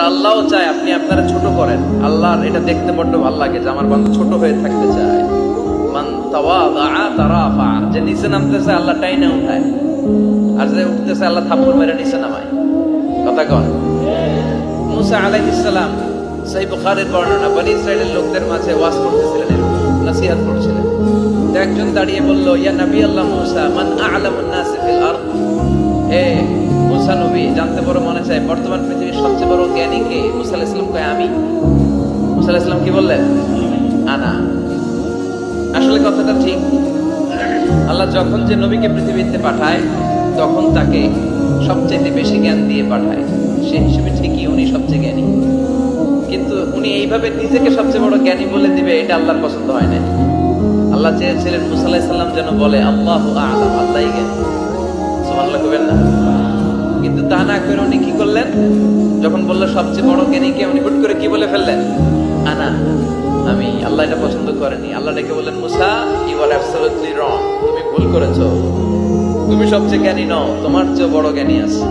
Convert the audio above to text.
আল্লাহও চায় আপনি আপনারা ছোট করেন। আল্লাহর এটা দেখতে বড্ড ভালো লাগে যে আমার বান্দা ছোট হয়ে থাকতে চায়। মান তাওয়াদা তারাফা, যে নিচে নামতেছে আল্লাহ টাইনে উঠায়, আর যে উঠতেছে আল্লাহ থাপ্পড় মেরে নিচে নামায়। কথা কন। মুসা আলাইহিস সালাম, সহিহ বুখারীর বর্ণনা, বনী ইসরাইলের লোকদের মাঝে ওয়াজ করতেছিলেন, নসিহত করছিলেন। তো একজন দাঁড়িয়ে বলল, ইয়া নবী আল্লাহ মুসা, মান আ'লামুন নাস ফিল আরদ। হে মুসা নবী, জানতে বড় মনে চায় বর্তমান পৃথিবীর সবচেয়ে বড় জ্ঞানী কে? মুসা আলাইহিস সালাম কয় আমি। মুসা আলাইহিস সালাম কি বললেন? আনা। আসলে কথাটা ঠিক। আল্লাহ যখন যে নবীকে পৃথিবীতে পাঠায় তখন তাকে সবচেয়ে বেশি জ্ঞান দিয়ে পাঠায়, সেই হিসেবে ঠিকই উনি সবচেয়ে জ্ঞানী। কিন্তু উনি এইভাবে নিজেকে সবচেয়ে বড় জ্ঞানী বলে দিবে, এটা আল্লাহর পছন্দ হয় না। আল্লাহ চেয়েছিলেন মুসা আলাইহিস সালাম যেন বলে আল্লাহু আ'লাম, আল্লাহই জ্ঞানী। সুবহানাল্লাহ কইবেন না? কিন্তু তা না করে উনি কি করলেন? যখন বললো সবচেয়ে বড় জ্ঞানী কে, উনি হুট করে কি বলে ফেললেন? আনা, আমি। আল্লাহ এটা পছন্দ করেনি। আল্লাহ ডেকে বললেন, মুসা, ইউ আর অ্যাবসলিউটলি রং, তুমি ভুল করেছো। তুমি সবচেয়ে জ্ঞানী নও, তোমার চেয়ে বড় জ্ঞানী আছে।